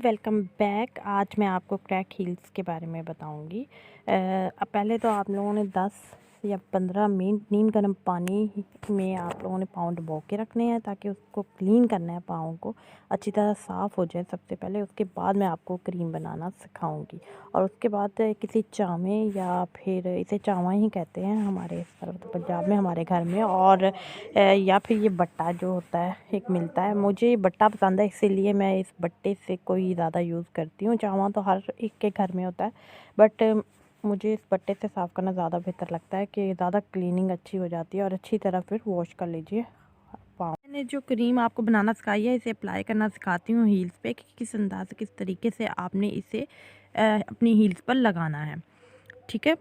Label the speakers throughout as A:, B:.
A: Welcome back. आज मैं आपको क्रैक हील्स के बारे में बताऊंगी। अब पहले तो आप लोगों ने 10 या 15 मिनट नीम गर्म पानी में आप लोगों ने पाँव डुबो के रखने हैं ताकि उसको क्लीन करना है, पाँव को अच्छी तरह साफ़ हो जाए सबसे पहले। उसके बाद मैं आपको क्रीम बनाना सिखाऊंगी और उसके बाद किसी चामे या फिर इसे चावा ही कहते हैं हमारे इस तरफ तो पंजाब में, हमारे घर में। और या फिर ये बट्टा जो होता है एक मिलता है, मुझे ये बट्टा पसंद है इसीलिए मैं इस बट्टे से कोई ज़्यादा यूज़ करती हूँ। चावा तो हर एक के घर में होता है, बट मुझे इस बट्टे से साफ़ करना ज़्यादा बेहतर लगता है कि ज़्यादा क्लीनिंग अच्छी हो जाती है और अच्छी तरह फिर वॉश कर लीजिए पाँव। मैंने जो क्रीम आपको बनाना सिखाई है इसे अप्लाई करना सिखाती हूँ हील्स पे कि किस अंदाज से, किस तरीके से आपने इसे अपनी हील्स पर लगाना है। ठीक है,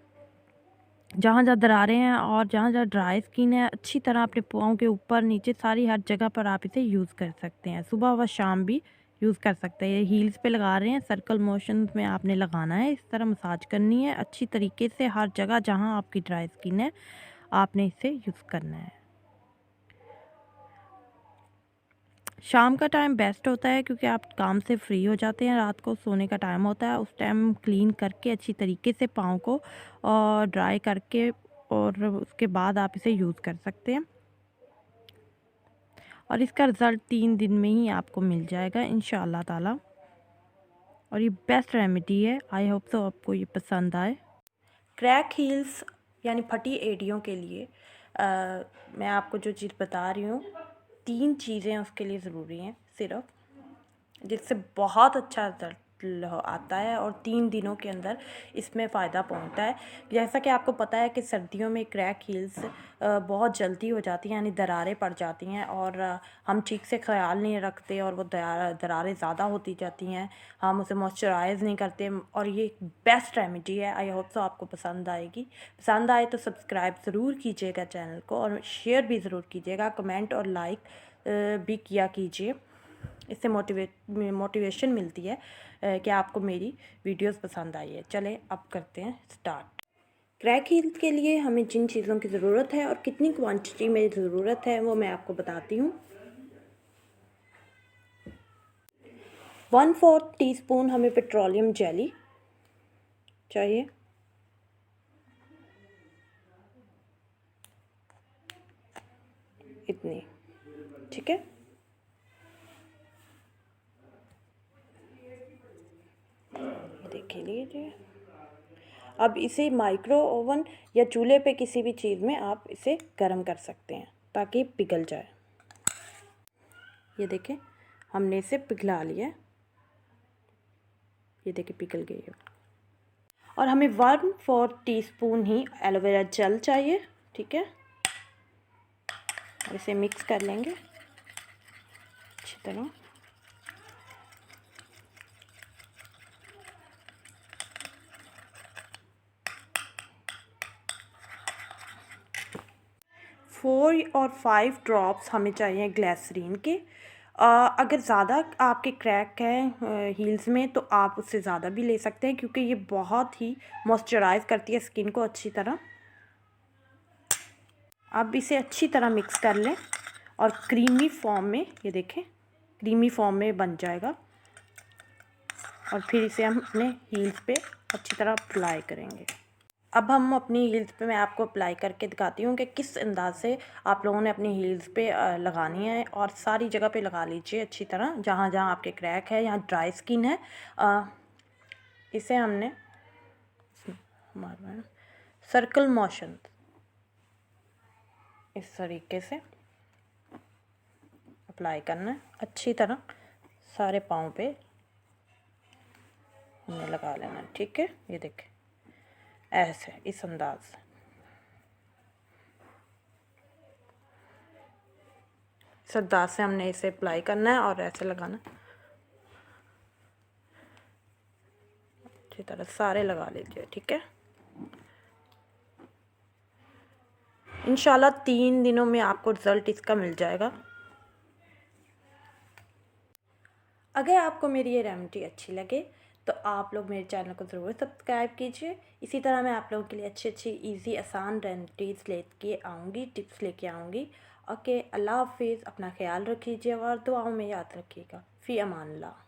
A: जहाँ जहाँ दरारें हैं और जहाँ जहाँ ड्राई स्किन है, अच्छी तरह अपने पाँव के ऊपर नीचे सारी हर जगह पर आप इसे यूज़ कर सकते हैं। सुबह व शाम भी यूज़ कर सकते हैं। ये हील्स पे लगा रहे हैं, सर्कल मोशन में आपने लगाना है, इस तरह मसाज करनी है अच्छी तरीके से हर जगह जहाँ आपकी ड्राई स्किन है, आपने इसे यूज़ करना है। शाम का टाइम बेस्ट होता है क्योंकि आप काम से फ्री हो जाते हैं, रात को सोने का टाइम होता है, उस टाइम क्लीन करके अच्छी तरीके से पाँव को और ड्राई करके और उसके बाद आप इसे यूज़ कर सकते हैं और इसका रिज़ल्ट 3 दिन में ही आपको मिल जाएगा इंशाअल्लाह ताला। और ये बेस्ट रेमेडी है। आई होप सो आपको ये पसंद आए। क्रैक हील्स यानी फटी एड़ियों के लिए मैं आपको जो चीज़ बता रही हूँ, 3 चीज़ें उसके लिए ज़रूरी हैं सिर्फ, जिससे बहुत अच्छा रिज़ल्ट आता है और 3 दिनों के अंदर इसमें फ़ायदा पहुंचता है। जैसा कि आपको पता है कि सर्दियों में क्रैक हील्स बहुत जल्दी हो जाती हैं, यानी दरारें पड़ जाती हैं और हम ठीक से ख्याल नहीं रखते और वो दरारें ज़्यादा होती जाती हैं, हम उसे मॉइस्चराइज़ नहीं करते। और ये एक बेस्ट रेमेडी है। आई होप सो आपको पसंद आएगी। पसंद आए तो सब्सक्राइब ज़रूर कीजिएगा चैनल को और शेयर भी ज़रूर कीजिएगा, कमेंट और लाइक भी किया कीजिए। इससे मोटिवेशन मिलती है कि आपको मेरी वीडियोस पसंद आई है। चलें अब करते हैं स्टार्ट। क्रैक हील्स के लिए हमें जिन चीज़ों की ज़रूरत है और कितनी क्वांटिटी में ज़रूरत है वो मैं आपको बताती हूँ। 1/4 टीस्पून हमें पेट्रोलियम जेली चाहिए। इतनी, ठीक है। देख लीजिए। अब इसे माइक्रो ओवन या चूल्हे पे किसी भी चीज़ में आप इसे गर्म कर सकते हैं ताकि पिघल जाए। ये देखें, हमने इसे पिघला लिया। ये देखिए पिघल गई है। और हमें 1/4 टीस्पून ही एलोवेरा जेल चाहिए, ठीक है। इसे मिक्स कर लेंगे अच्छी तरह। फोर और 5 ड्रॉप्स हमें चाहिए ग्लिसरीन के। अगर ज़्यादा आपके क्रैक है हील्स में तो आप उससे ज़्यादा भी ले सकते हैं क्योंकि ये बहुत ही मॉइस्चराइज़ करती है स्किन को अच्छी तरह। अब इसे अच्छी तरह मिक्स कर लें और क्रीमी फॉर्म में, ये देखें क्रीमी फॉर्म में बन जाएगा। और फिर इसे हम अपने हील्स पे अच्छी तरह अप्लाई करेंगे। अब हम अपनी हील्स पे, मैं आपको अप्लाई करके दिखाती हूँ कि किस अंदाज से आप लोगों ने अपनी हील्स पे लगानी है। और सारी जगह पे लगा लीजिए अच्छी तरह, जहाँ जहाँ आपके क्रैक है, यहाँ ड्राई स्किन है। इसे हमने सर्कल मोशन इस तरीके से अप्लाई करना है अच्छी तरह, सारे पाँव पे हमने लगा लेना है, ठीक है। ये देखें ऐसे, इस अंदाज से हमने इसे अप्लाई करना है और ऐसे लगाना है अच्छी तरह, सारे लगा लीजिए, ठीक है। इंशाल्लाह 3 दिनों में आपको रिज़ल्ट इसका मिल जाएगा। अगर आपको मेरी ये रेमेडी अच्छी लगे तो आप लोग मेरे चैनल को ज़रूर सब्सक्राइब कीजिए। इसी तरह मैं आप लोगों के लिए अच्छी अच्छी इजी आसान रेमेडीज़ लेके आऊँगी, टिप्स लेके आऊँगी। ओके, अल्लाह हाफिज़। अपना ख्याल रखिए और दुआओं में याद रखिएगा। फ़ी अमान अल्लाह।